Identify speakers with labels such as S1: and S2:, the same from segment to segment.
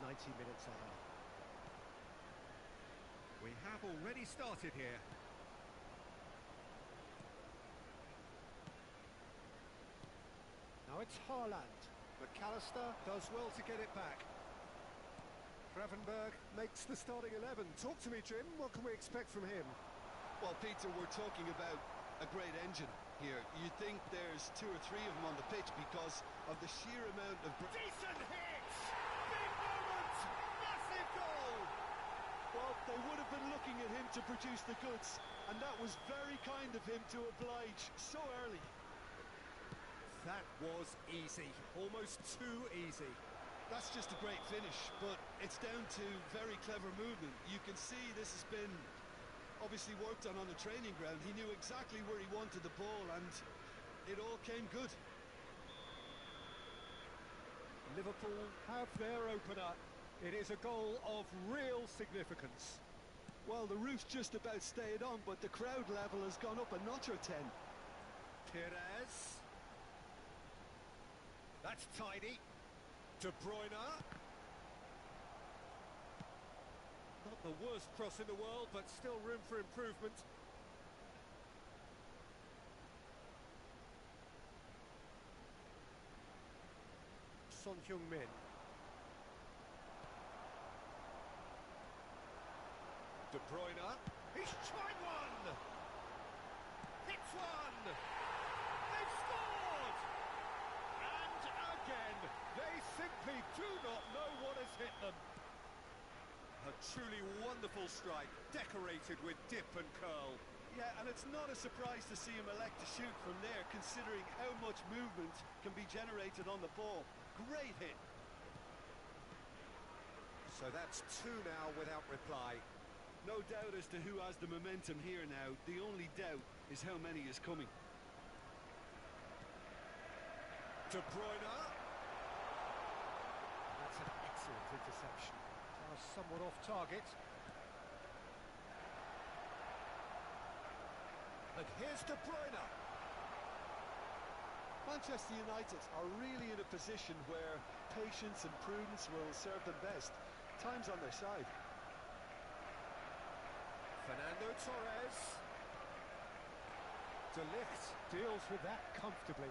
S1: 90 minutes ahead.
S2: We have already started here.
S1: Now it's Haaland. McAllister does well to get it back. Gravenberg makes the starting 11. Talk to me, Jim. What can we expect from him?
S3: Well, Peter, we're talking about a great engine here. You'd think there's 2 or 3 of them on the pitch because of the sheer amount of...
S2: Decent hit! Big moment! Massive goal!
S3: Well, they would have been looking at him to produce the goods, and that was very kind of him to oblige so early.
S2: That was easy. Almost too easy.
S3: That's just a great finish, but it's down to very clever movement. You can see this has been obviously worked on the training ground. He knew exactly where he wanted the ball, and it all came good.
S1: Liverpool have their opener. It is a goal of real significance.
S3: Well, the roof's just about stayed on, but the crowd level has gone up a notch or 10.
S2: Perez. That's tidy. De Bruyne. Not the worst cross in the world, but still room for improvement.
S1: Son Heung-min.
S2: De Bruyne. He's tried one! Hits one! They've scored! And again, they simply do not know what has hit them. A truly wonderful strike, decorated with dip and curl.
S3: Yeah, and it's not a surprise to see him elect to shoot from there, considering how much movement can be generated on the ball. Great hit.
S2: So that's 2 now without reply.
S3: No doubt as to who has the momentum here now. The only doubt is how many is coming.
S2: De Bruyne.
S1: That's an excellent interception. Somewhat off target.
S2: And here's De Bruyne.
S3: Manchester United are really in a position where patience and prudence will serve them best. Time's on their side.
S2: Fernando Torres.
S1: De Ligt deals with that comfortably.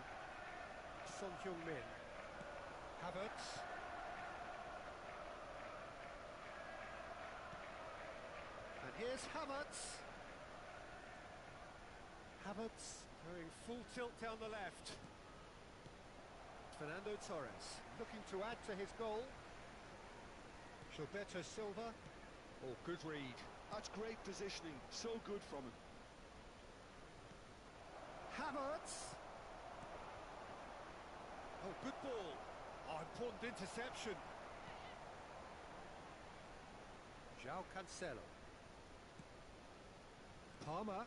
S1: Son Heung-min. Havertz. And here's Havertz. Havertz going full tilt down the left. Fernando Torres looking to add to his goal. Gilberto Silva. Oh, good read.
S3: That's great positioning. So good from him.
S1: Havertz.
S2: Oh, good ball. Oh, important interception.
S1: João Cancelo. Palmer.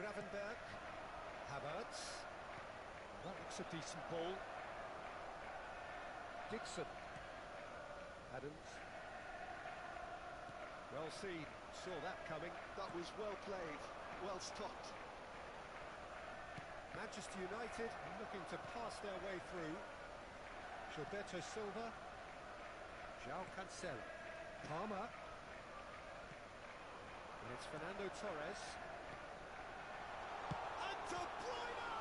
S1: Gravenberg. Havertz. That looks a decent ball. Dixon. Adams. Well seen. Saw that coming.
S3: That was well played. Well stopped.
S1: Manchester United looking to pass their way through. Gilberto Silva. João Cancelo. Palmer. And it's Fernando Torres.
S2: And De Bruyne!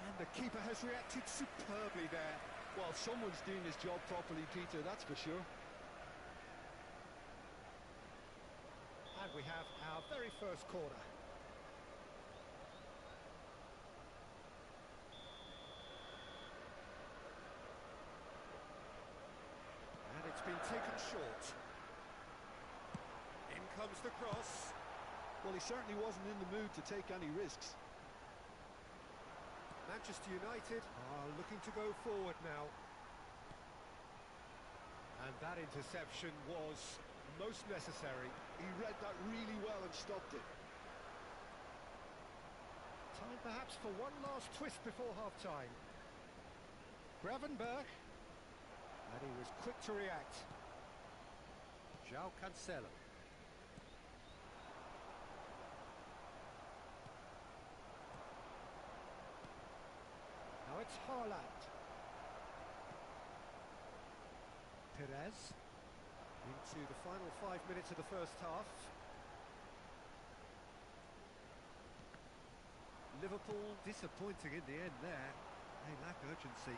S1: And the keeper has reacted superbly there.
S3: Well, someone's doing his job properly, Peter, that's for sure.
S1: And we have our very first corner. And it's been taken short.
S2: In comes the cross.
S3: Well, he certainly wasn't in the mood to take any risks.
S1: Manchester United are looking to go forward now. And that interception was most necessary.
S3: He read that really well and stopped it.
S1: Time perhaps for one last twist before half-time. Gravenberg. And he was quick to react. João Cancelo. Now it's Haaland. Perez into the final 5 minutes of the first half. Liverpool disappointing in the end there. They lack urgency.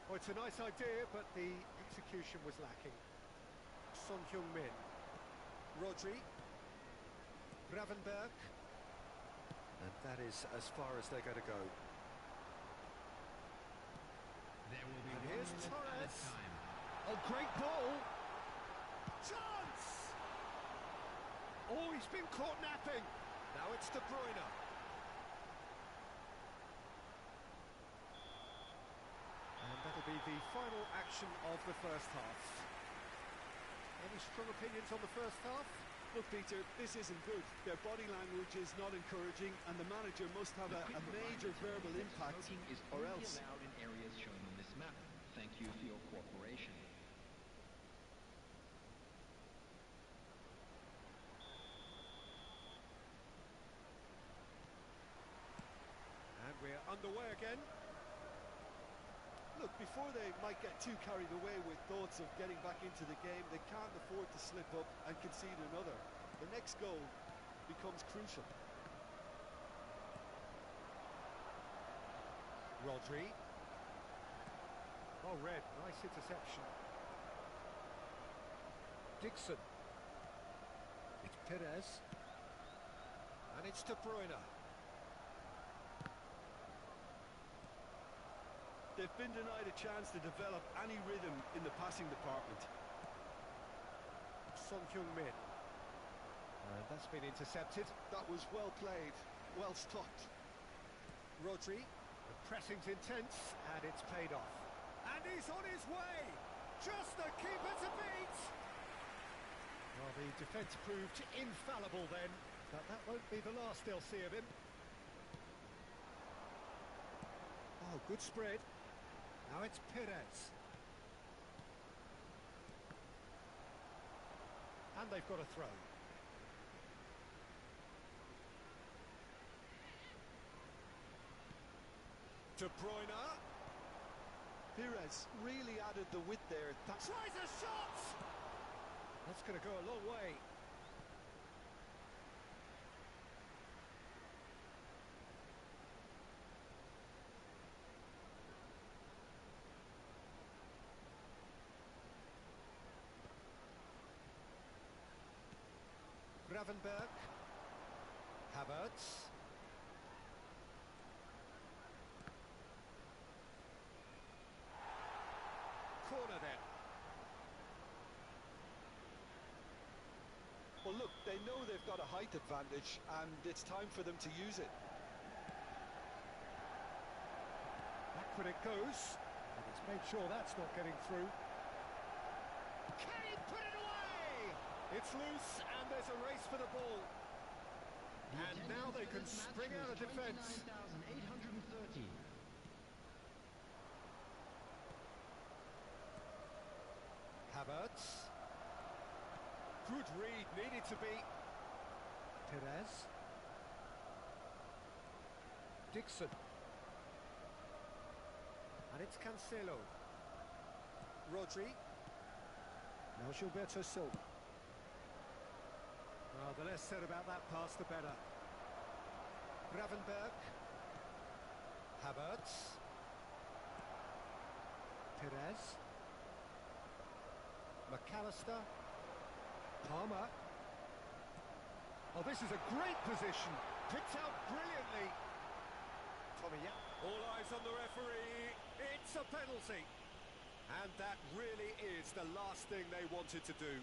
S1: Well, it's a nice idea, but the execution was lacking. Son Heung-min. Rodri. Gravenberg. And that is as far as they're going to go.
S4: There will be
S1: And
S4: 1
S1: here's
S4: minute
S1: Torres.
S4: added time.
S1: Oh, great ball! Chance! Oh, he's been caught napping. Now it's De Bruyne. And that'll be the final action of the first half. Any strong opinions on the first half?
S3: Look, Peter, this isn't good. Their body language is not encouraging, and the manager must have a major verbal impact,
S4: Smoking is
S3: or
S4: only
S3: else.
S4: allowed in areas shown on this map. Thank you for your cooperation.
S1: And we're underway again.
S3: Look, before they might get too carried away with thoughts of getting back into the game, they can't afford to slip up and concede another. The next goal becomes crucial.
S1: Rodri. Oh, Red, nice interception. Dixon. It's Perez. And it's De Bruyne.
S3: They've been denied a chance to develop any rhythm in the passing department.
S1: Son Heung-min. And that's been intercepted.
S3: That was well played, well stopped.
S1: Rodri. The pressing's intense, and it's paid off. And he's on his way! Just the keeper to beat! Well, the defence proved infallible then, but that won't be the last they'll see of him. Oh, good spread. Now it's Perez. And they've got a throw. De Bruyne.
S3: Perez really added the width there.
S1: Tries a shot! That's going to go a long way. Gravenberg. Havertz. Corner then.
S3: Well, look, they know they've got a height advantage, and it's time for them to use it.
S1: Backward it goes. And he's made sure that's not getting through. Can he put it away? It's loose, and there's a race for the ball. And now they can spring out of defence.
S4: 29,830.
S1: Havertz. Good read, needed to be. Perez. Dixon. And it's Cancelo. Rodri. Now Gilberto Silva. Well, the less said about that pass, the better. Gravenberg. Havertz. Perez. McAllister. Palmer. Oh, this is a great position. Picked out brilliantly. Tommy, yeah. All eyes on the referee. It's a penalty. And that really is the last thing they wanted to do.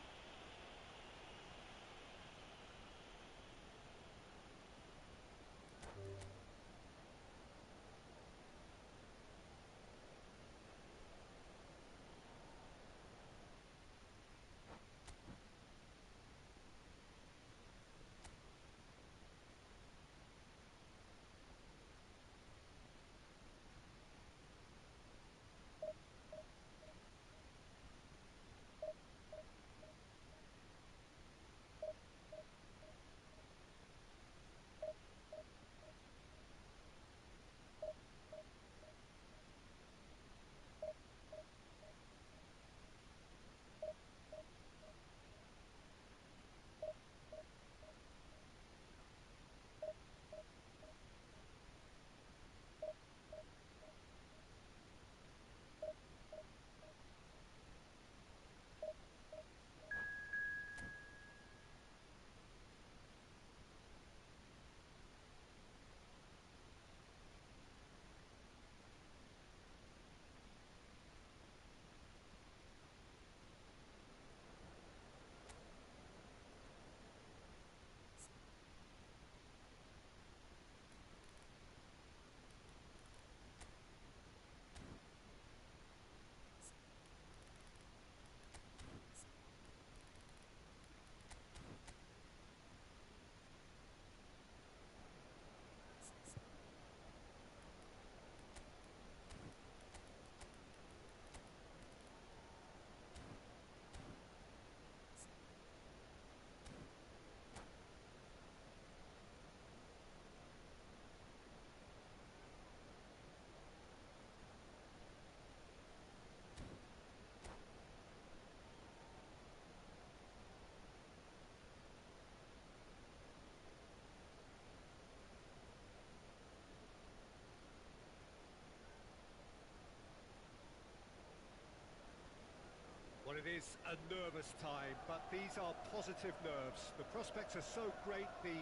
S1: it is a nervous time, but these are positive nerves. The prospects are so great, the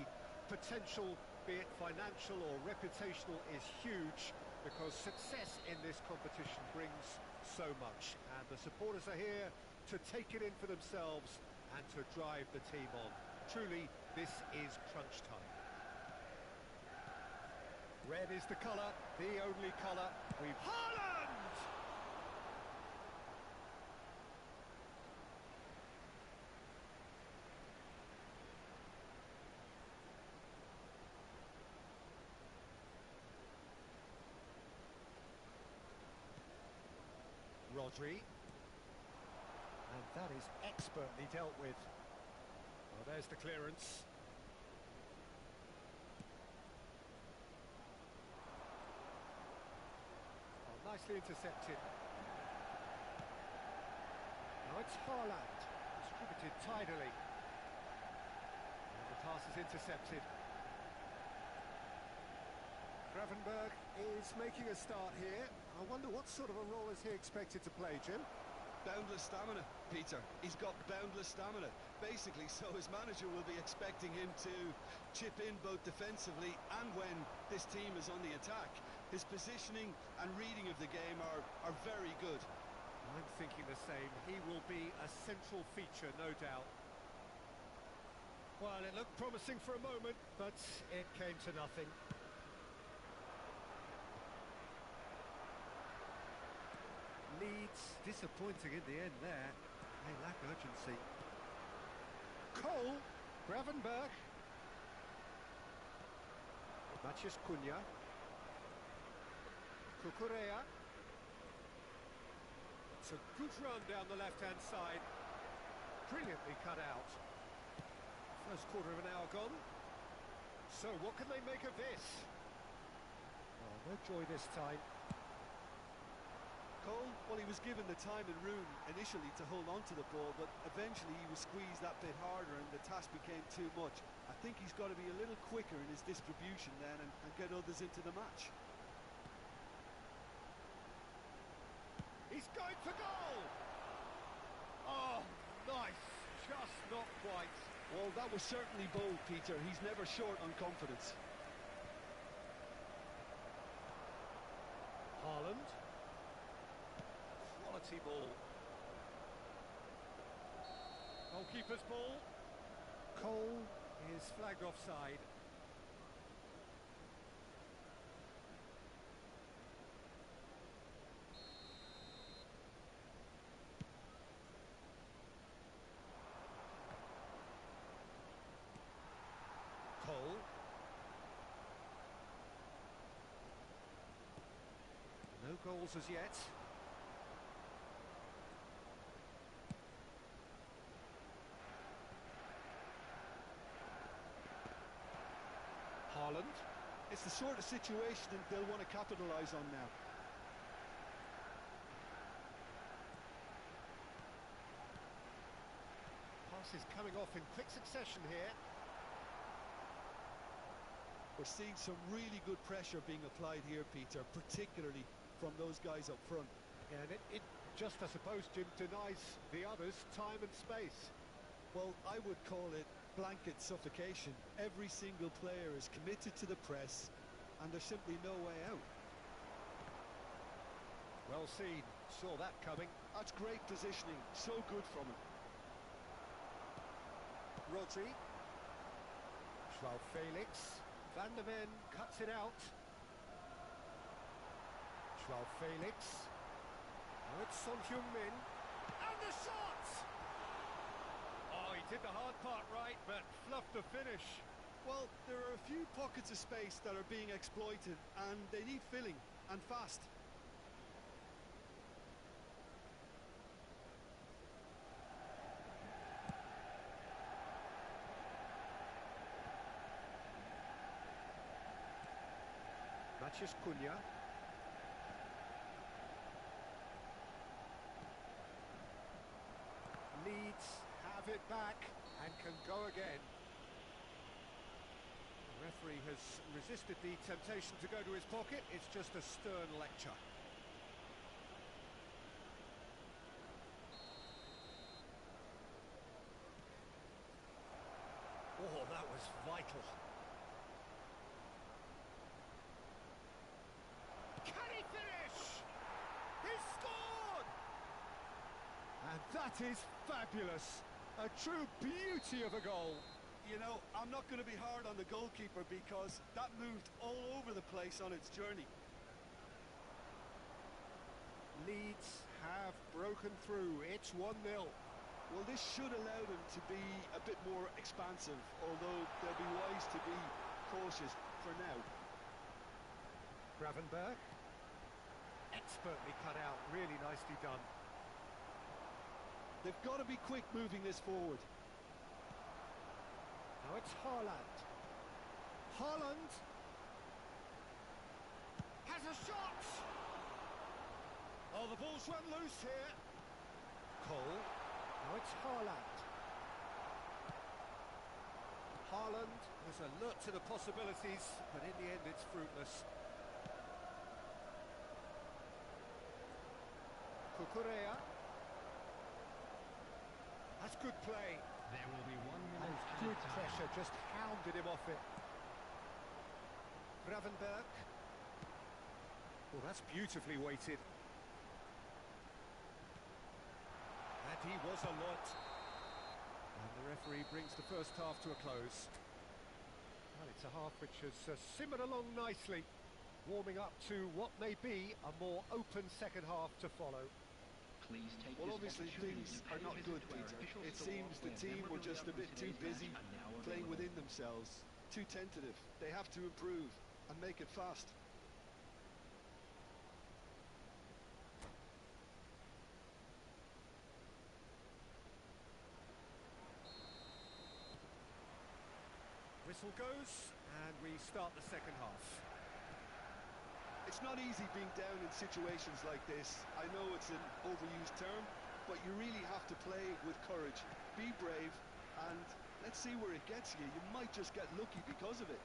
S1: potential, be it financial or reputational, is huge, because success in this competition brings so much, and the supporters are here to take it in for themselves and to drive the team on. Truly, this is crunch time. Red is the colour, the only colour. We've... Haaland! Rodri. And that is expertly dealt with. Well, there's the clearance. Oh, nicely intercepted. Now it's Haaland, distributed tidily. And the pass is intercepted. Gravenberg is making a start here. I wonder what sort of a role is he expected to play, Jim?
S3: Boundless stamina, Peter. He's got boundless stamina. Basically, so his manager will be expecting him to chip in both defensively and when this team is on the attack. His positioning and reading of the game are very good.
S1: I'm thinking the same. He will be a central feature, no doubt. Well, it looked promising for a moment, but it came to nothing. Leeds disappointing in the end there. They lack urgency. Cole, Gravenberg. Maciej Cunha. Cucurella. It's a good run down the left-hand side. Brilliantly cut out. First quarter of an hour gone. So what can they make of this? Oh, no joy this time.
S3: Cole, well, he was given the time and room initially to hold on to the ball, but eventually he was squeezed that bit harder and the task became too much. I think he's got to be a little quicker in his distribution then and get others into the match.
S1: He's going for goal! Oh, nice. Just not quite.
S3: Well, that was certainly bold, Peter. He's never short on confidence.
S1: Haaland. Quality ball. Goalkeeper's ball. Cole is flagged offside. Cole. No goals as yet. Haaland.
S3: It's the sort of situation that they'll want to capitalise on now.
S1: Pass is coming off in quick succession here.
S3: We're seeing some really good pressure being applied here, Peter, particularly from those guys up front.
S1: Yeah, and it just, I suppose, Jim, denies the others time and space.
S3: Well, I would call it blanket suffocation. Every single player is committed to the press, and there's simply no way out.
S1: Well seen, saw that coming.
S3: That's great positioning, so good from him.
S1: Rodri. Joao Felix. Van der Ven cuts it out. Joao Felix. Now it's Son Heung-min. And the shot! Oh, he did the hard part right, but fluffed the finish.
S3: Well, there are a few pockets of space that are being exploited, and they need filling, and fast.
S1: Maciej Cunha. Leeds have it back and can go again. The referee has resisted the temptation to go to his pocket. It's just a stern lecture. title. Can he finish? He's scored! And that is fabulous. A true beauty of a goal.
S3: You know, I'm not going to be hard on the goalkeeper because that moved all over the place on its journey.
S1: Leeds have broken through. It's 1-0.
S3: Well, this should allow them to be a bit more expansive, although they'll be wise to be cautious for now.
S1: Gravenberg. Expertly cut out, really nicely done.
S3: They've got to be quick moving this forward.
S1: Now it's Haaland. Haaland has a shot! Oh, the ball's run loose here. Cole. Now it's Haaland. Haaland was alert to the possibilities, but in the end it's fruitless. Cucurella. That's good play.
S4: There will be 1
S1: And
S4: minute
S1: good
S4: added time.
S1: pressure, just hounded him off it. Gravenberg. Well, that's beautifully weighted. And he was alert. And the referee brings the first half to a close. Well, it's a half which has simmered along nicely, warming up to what may be a more open second half to follow.
S4: Please take
S3: Well,
S4: this
S3: obviously
S4: opportunity
S3: things
S4: to pay
S3: are not
S4: a
S3: good,
S4: visit to our
S3: Peter.
S4: official
S3: It
S4: store
S3: seems the
S4: where
S3: team were
S4: memorabilia
S3: just a
S4: from
S3: bit too
S4: today's
S3: busy,
S4: match are now
S3: playing
S4: available.
S3: within themselves, too tentative. They have to improve and make it fast.
S1: Whistle goes, and we start the second half.
S3: It's not easy being down in situations like this. I know it's an overused term, but you really have to play with courage. Be brave, and let's see where it gets you. You might just get lucky because of it.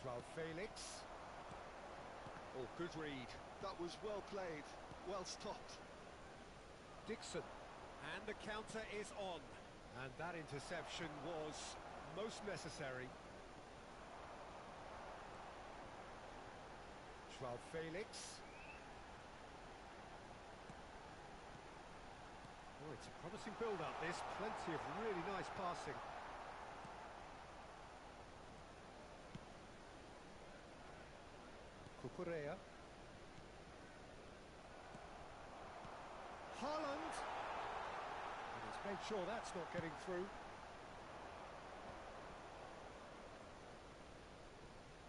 S1: Joao Felix. Oh, good read.
S3: That was well played, well stopped.
S1: Dixon. And the counter is on. And that interception was most necessary. Joao Felix. Oh, it's a promising build-up, this. Plenty of really nice passing. Cucurella. Haaland. And he's made sure that's not getting through.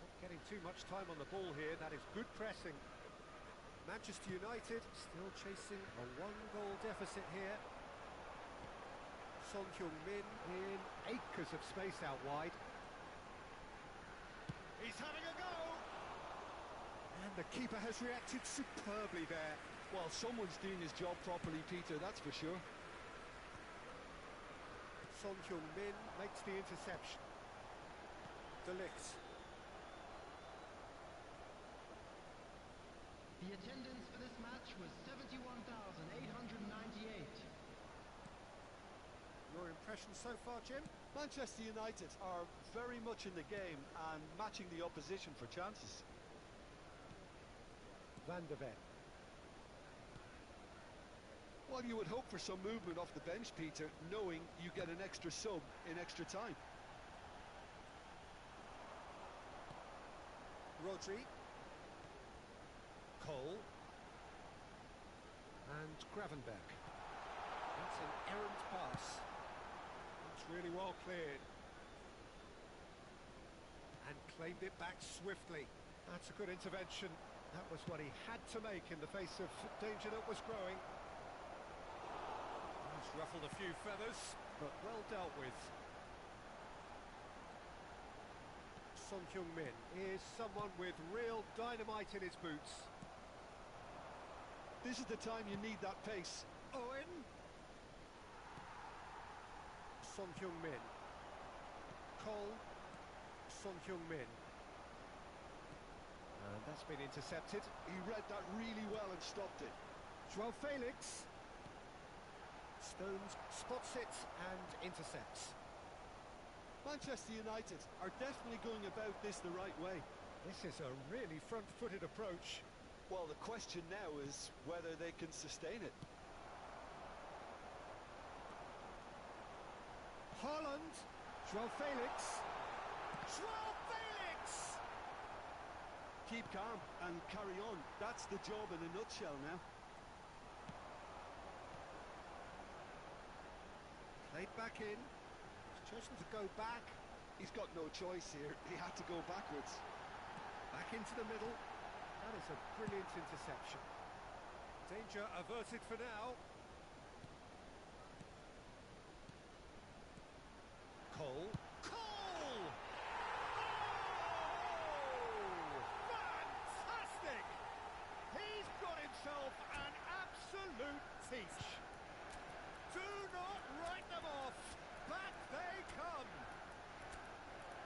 S1: Not getting too much time on the ball here. That is good pressing. Manchester United still chasing a one-goal deficit here. Son Heung-min in acres of space out wide. He's having a go! And the keeper has reacted superbly there.
S3: Well, someone's doing his job properly, Peter, that's for sure.
S1: Son Heung-min makes the interception. De Ligt.
S5: The attendance for this match was 71,898.
S1: Your impression so far, Jim?
S3: Manchester United are very much in the game and matching the opposition for chances.
S1: Van de Ven.
S3: Well, you would hope for some movement off the bench, Peter, knowing you get an extra sub in extra time.
S1: Rodri. Cole. And Gravenberg. That's an errant pass. It's really well cleared. And claimed it back swiftly. That's a good intervention. That was what he had to make in the face of danger that was growing. He's ruffled a few feathers, but well dealt with. Son Heung-min is someone with real dynamite in his boots.
S3: This is the time you need that pace.
S1: Owen. Son Heung-min. Cole. Son Heung-min. And that's been intercepted.
S3: He read that really well and stopped it.
S1: Joao Felix. Stones spots it and intercepts.
S3: Manchester United are definitely going about this the right way.
S1: This is a really front-footed approach.
S3: Well, the question now is whether they can sustain it.
S1: Haaland, Joao Felix. Joao Felix!
S3: Keep calm and carry on. That's the job in a nutshell now.
S1: Played back in. He's chosen to go back.
S3: He's got no choice here. He had to go backwards.
S1: Back into the middle. That is a brilliant interception. Danger averted for now. Cole. Cole! Oh! Fantastic! He's got himself an absolute peach. Do not write them off. Back they come.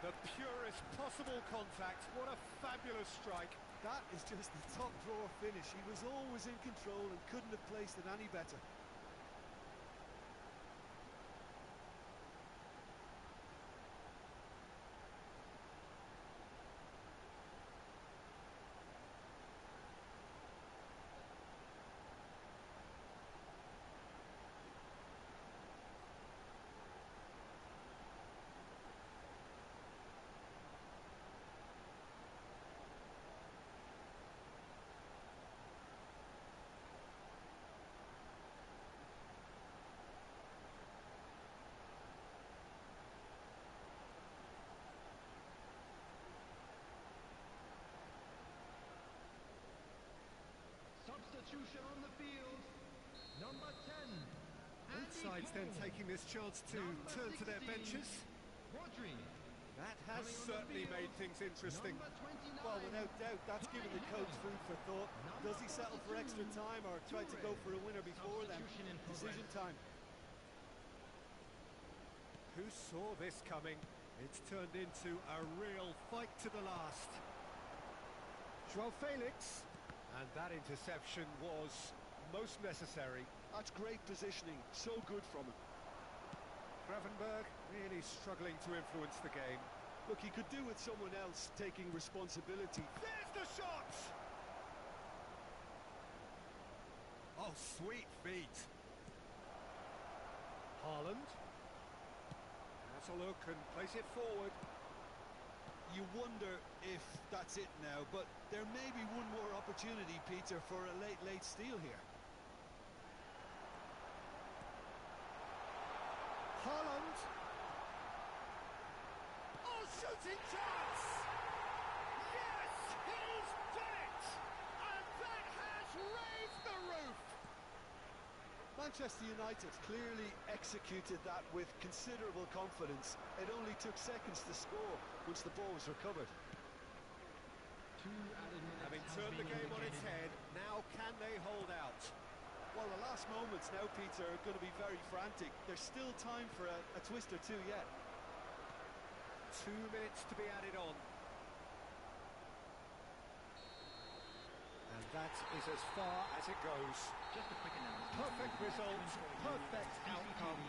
S1: The purest possible contact. What a fabulous strike.
S3: That is just the top drawer finish. He was always in control and couldn't have placed it any better.
S5: Substitution on the field. Number 10.
S1: Both sides then taking this chance to turn to their benches.
S5: Rodri.
S1: That has certainly made things interesting.
S5: Number 29.
S3: Well, without doubt, that's given the coach food for thought. Does he settle for extra time or try to go for a winner before then? Decision time.
S1: Who saw this coming? It's turned into a real fight to the last. Joao Felix. And that interception was most necessary.
S3: That's great positioning. So good from him.
S1: Gravenberg really struggling to influence the game.
S3: Look, he could do with someone else taking responsibility.
S1: There's the shot! Oh, sweet feet. Haaland. Has a look and plays it forward.
S3: You wonder if that's it now, but there may be one more opportunity, Peter, for a late steal here.
S1: Haaland. Oh, shooting chance! Yes, he's done it! And that has raised the roof!
S3: Manchester United clearly executed that with considerable confidence. It only took seconds to score once the ball was recovered.
S1: Having turned the game on its head, now can they hold out?
S3: Well, the last moments now, Peter, are going to be very frantic. There's still time for a twist or two yet.
S1: 2 minutes to be added on. And that is as far as it goes.
S4: Just a quick announcement.
S1: Perfect result, perfect outcome.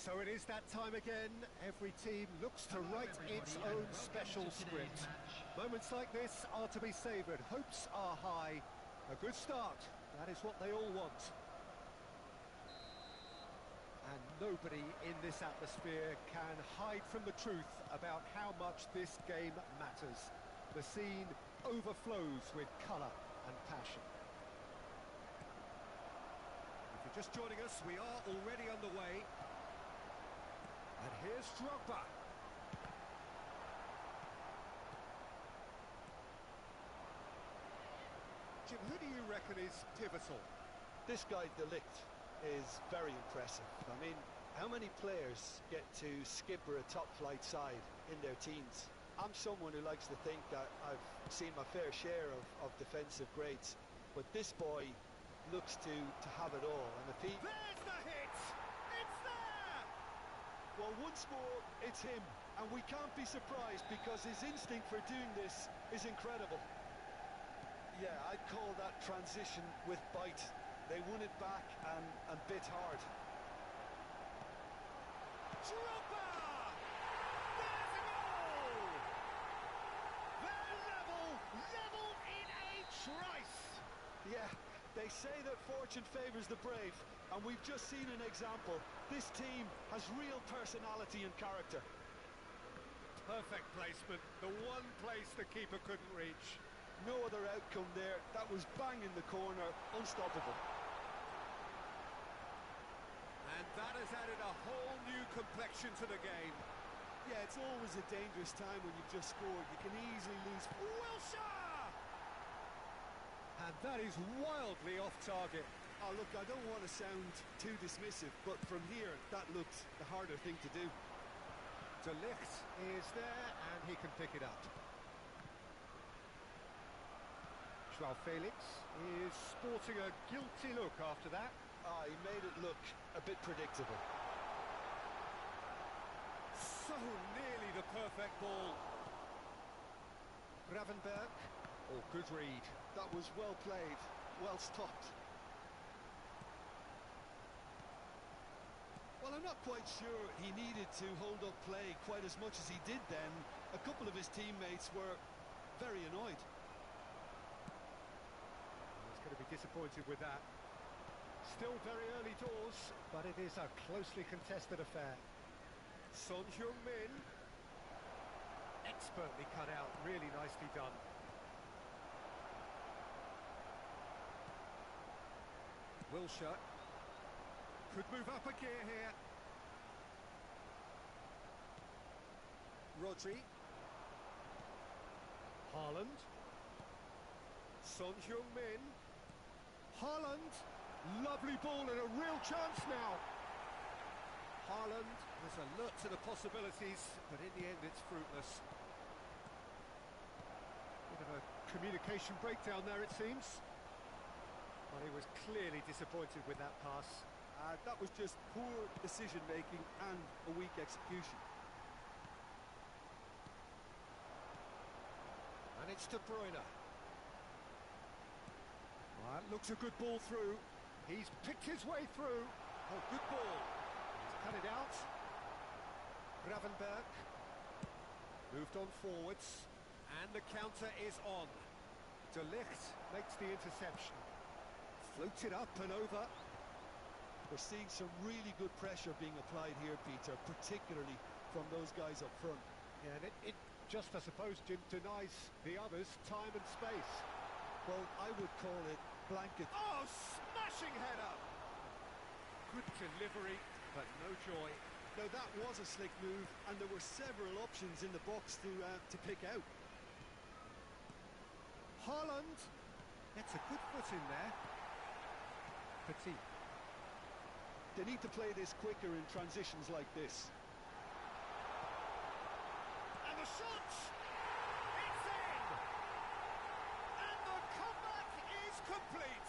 S1: So it is that time again. Every team looks to write its own special script. Moments like this are to be savoured. Hopes are high. A good start. That is what they all want. And nobody in this atmosphere can hide from the truth about how much this game matters. The scene overflows with colour and passion.
S2: If you're just joining us, we are already underway. And here's Drogba. Jim, who do you reckon is pivotal?
S3: This guy, De Ligt, is very impressive. I mean, how many players get to skipper a top-flight side in their teens? I'm someone who likes to think that I've seen my fair share of defensive greats, but this boy looks to have it all. And if he...
S2: There's the hit! It's there!
S3: Well, once more, it's him. And we can't be surprised because his instinct for doing this is incredible. Yeah, I'd call that transition with bite. They won it back and bit hard.
S2: Drogba! There's a goal! They're level in a trice!
S3: Yeah, they say that fortune favours the brave, and we've just seen an example. This team has real personality and character.
S2: Perfect placement, the one place the keeper couldn't reach.
S3: No other outcome there. That was bang in the corner, unstoppable.
S2: And that has added a whole new complexion to the game.
S3: Yeah, it's always a dangerous time when you've just scored. You can easily lose.
S2: Wilshere!
S1: And that is wildly off target.
S3: Oh, look, I don't want to sound too dismissive, but from here, that looked the harder thing to do.
S1: De Ligt is there, and he can pick it up. Joao Felix is sporting a guilty look after that.
S3: He made it look a bit predictable.
S2: So nearly the perfect ball.
S1: Gravenberg. Oh, good read.
S3: That was well played, well stopped. Well, I'm not quite sure he needed to hold up play quite as much as he did then. A couple of his teammates were very annoyed.
S1: He's going to be disappointed with that. Still very early doors, but it is a closely contested affair.
S2: Son Heung-min.
S1: Expertly cut out, really nicely done.
S2: Wilshere could move up a gear here. Rodri.
S1: Haaland.
S2: Son Heung-min.
S1: Haaland. Lovely ball and a real chance now.
S2: Haaland was alert to the possibilities, but in the end it's fruitless.
S1: Bit of a communication breakdown there, it seems. Well, he was clearly disappointed with that pass.
S3: That was just poor decision-making and a weak execution.
S2: And it's De Bruyne.
S1: Well, that looks a good ball through. He's picked his way through.
S2: Oh, good ball.
S1: He's cut it out. Gravenberg. Moved on forwards.
S2: And the counter is on.
S1: De Ligt makes the interception. Floats it up and over.
S3: We're seeing some really good pressure being applied here, Peter, particularly from those guys up front.
S1: Yeah, and it just, I suppose, Jim, denies the others time and space.
S3: Well, I would call it blanket.
S2: Oh, smashing header! Good delivery, but no joy.
S3: Now, that was a slick move, and there were several options in the box to pick out.
S1: Haaland gets a good foot in there. Petit.
S3: They need to play this quicker in transitions like this.
S2: And the shot! It's in! And the comeback is complete!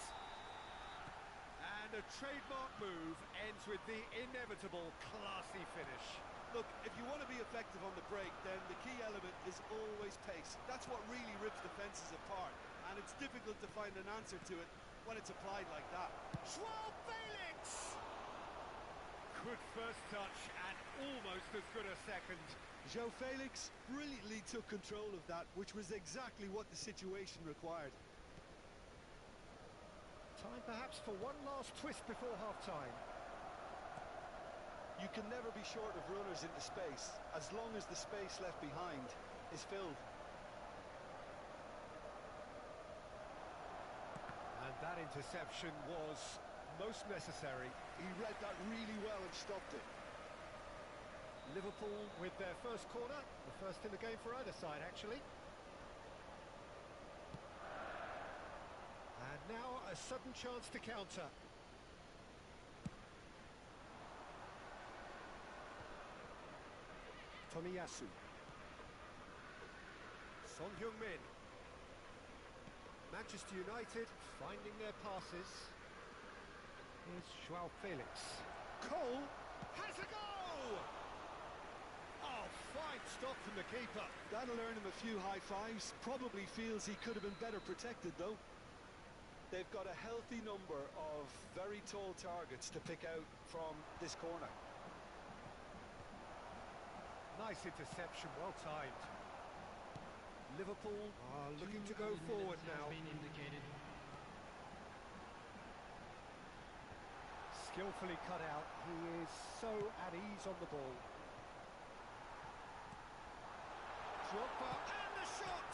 S2: And a trademark move ends with the inevitable classy finish.
S3: Look, if you want to be effective on the break, then the key element is always pace. That's what really rips defences apart, and it's difficult to find an answer to it when it's applied like that.
S2: Joao Felix! Good first touch and almost as good a second.
S3: João Felix brilliantly took control of that, which was exactly what the situation required.
S1: Time perhaps for one last twist before half-time.
S3: You can never be short of runners into space, as long as the space left behind is filled.
S1: And that interception was most necessary.
S3: He read that really well and stopped it.
S1: Liverpool with their first corner, the first in the game for either side, actually. And now a sudden chance to counter. Tomiyasu. Son Heung-min. Manchester United finding their passes. Here's João Felix. Cole has a goal! Oh, fine stop from the keeper.
S3: That'll earn him a few high fives. Probably feels he could have been better protected, though. They've got a healthy number of very tall targets to pick out from this corner.
S1: Nice interception, well timed. Liverpool are looking to go forward now. Skillfully cut out. He is so at ease on the ball. Drogba and the shot!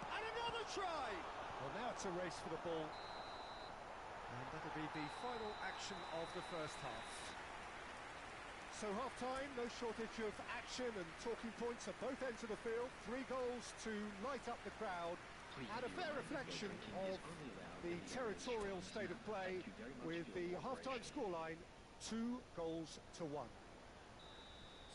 S1: And another try! Well, now it's a race for the ball. And that'll be the final action of the first half. So half-time, no shortage of action and talking points at both ends of the field. 3 goals to light up the crowd. And a fair reflection of the territorial state of play with the half-time scoreline 2-1.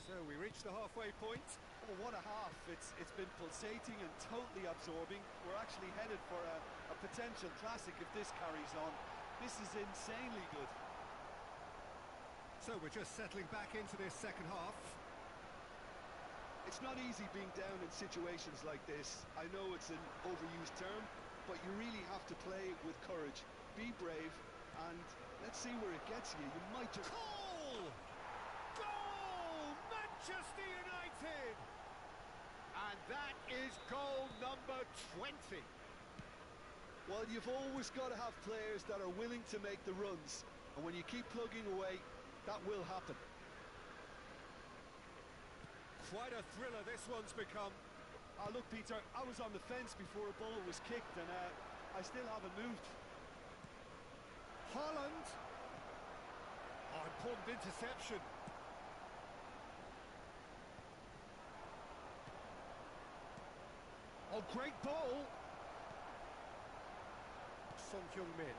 S1: So we reach the halfway point.
S3: Oh, what a half. It's been pulsating and totally absorbing. We're actually headed for a potential classic if this carries on. This is insanely good.
S1: So we're just settling back into this second half.
S3: It's not easy being down in situations like this. I know it's an overused term, but you really have to play with courage. Be brave, and let's see where it gets you. You might just...
S1: Goal! Goal! Manchester United! And that is goal number 20.
S3: Well, you've always got to have players that are willing to make the runs, and when you keep plugging away, that will happen.
S1: Quite a thriller this one's become.
S3: Look, Peter, I was on the fence before a ball was kicked, and I still haven't moved.
S1: Haaland. Oh, important interception. Oh, great ball. Son Heung-min.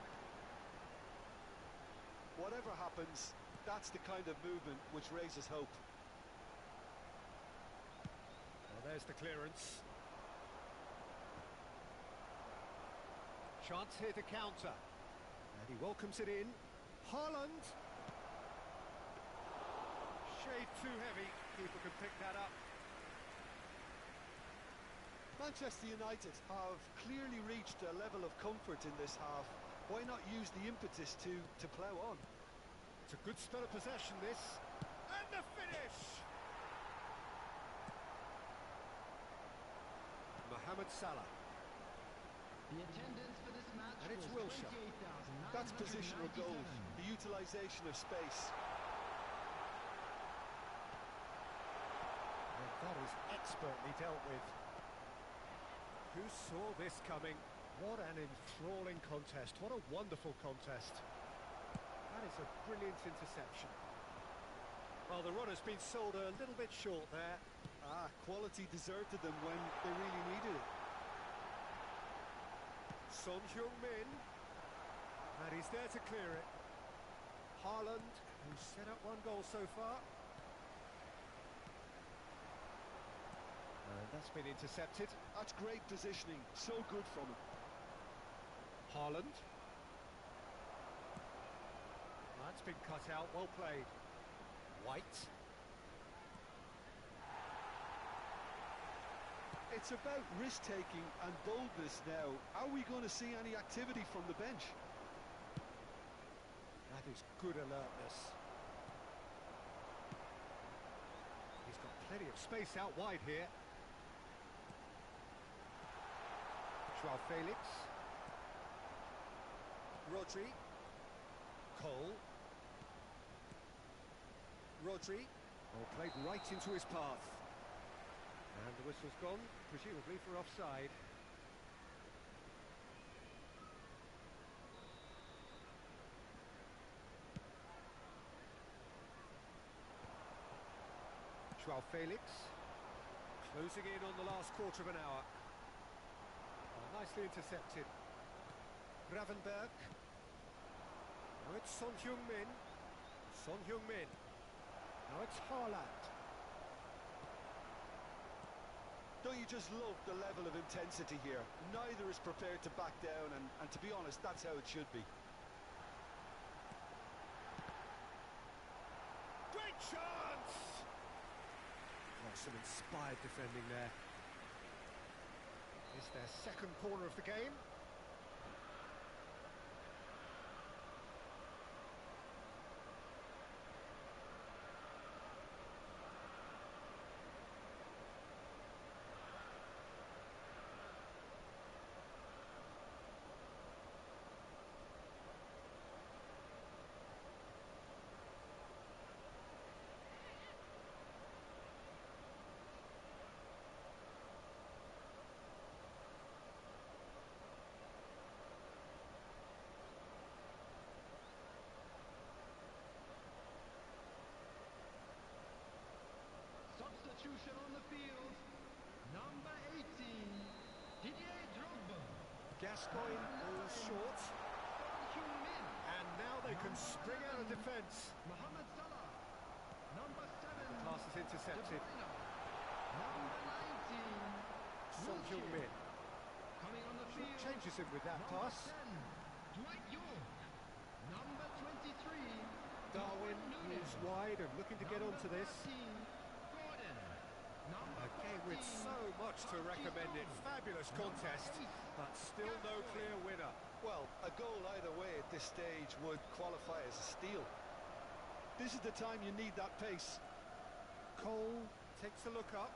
S3: Whatever happens, that's the kind of movement which raises hope.
S1: Well, there's the clearance. Chance here to counter. And he welcomes it in. Haaland. Shade too heavy. Keeper can pick that up.
S3: Manchester United have clearly reached a level of comfort in this half. Why not use the impetus to plough on?
S1: It's a good spell of possession, this. And the finish! Mohamed Salah.
S5: The attendance for this match
S1: And it's
S5: was
S1: Wilshere.
S5: 28,997.
S3: That's positional goal, the utilisation of space.
S1: And that is expertly dealt with. Who saw this coming? What an enthralling contest. What a wonderful contest. That is a brilliant interception. Well, the run has been sold a little bit short there.
S3: Quality deserted them when they really needed it.
S1: Son Heung-min. And he's there to clear it. Haaland, who's set up 1 goal so far. And that's been intercepted.
S3: That's great positioning, so good from him.
S1: Haaland. That's been cut out, well played. White.
S3: It's about risk-taking and boldness now. Are we going to see any activity from the bench?
S1: That is good alertness. Plenty of space out wide here. Joao Felix. Rodri. Cole. Rodri. Oh, played right into his path. And the whistle's gone, presumably for offside. Joao Felix. Closing in on the last quarter of an hour. Oh, nicely intercepted. Gravenberg. Now it's Son Heung-min. Son Heung-min. Now it's Haaland.
S3: Don't you just love the level of intensity here? Neither is prepared to back down, and to be honest, that's how it should be.
S1: Great chance! Oh, some inspired defending there. It's their second corner of the game.
S5: Substitution on the field. Number 18, Didier Drogba.
S1: Gascoigne falls short.
S5: Son Heung-min.
S1: And now they can spring out of defence.
S5: Mohamed Salah. Number 7,
S1: The pass is intercepted.
S5: De Bruyne. Number 19,
S1: Son Heung-min
S5: coming on the field.
S1: changes him with that
S5: Number
S1: pass.
S5: 10, Dwight York. Number 23,
S1: Darwin is wide and looking to get onto this. A game with so much to recommend it. Fabulous contest, but still no clear winner.
S3: Well, a goal either way at this stage would qualify as a steal. This is the time you need that pace.
S1: Cole takes a look up.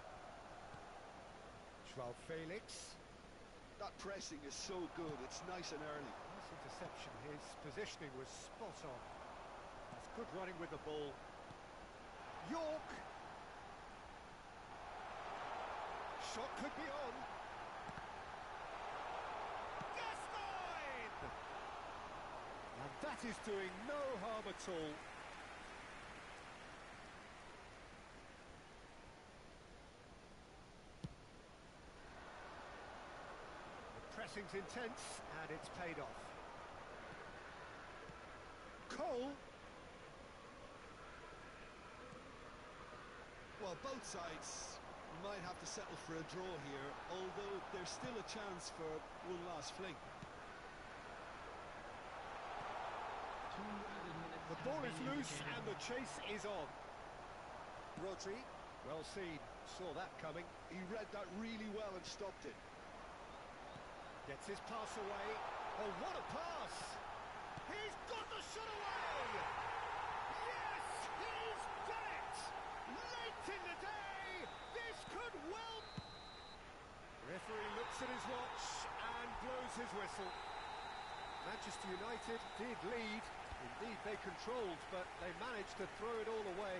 S1: Joao Felix.
S3: That pressing is so good, it's nice and early.
S1: Nice interception. His positioning was spot on. That's good running with the ball. York. Shot could be on. Gascoigne! And that is doing no harm at all. The pressing's intense and it's paid off. Cole.
S3: Well, both sides might have to settle for a draw here, although there's still a chance for one last fling.
S1: The ball is loose and the chase is on. Rodri, well seen, saw that coming.
S3: He read that really well and stopped it.
S1: Gets his pass away. Oh, what a pass! He's got the shot away! Yes, he's done it! Late in the day, this could well... Referee looks at his watch and blows his whistle. Manchester United did lead. Indeed, they controlled, but they managed to throw it all away.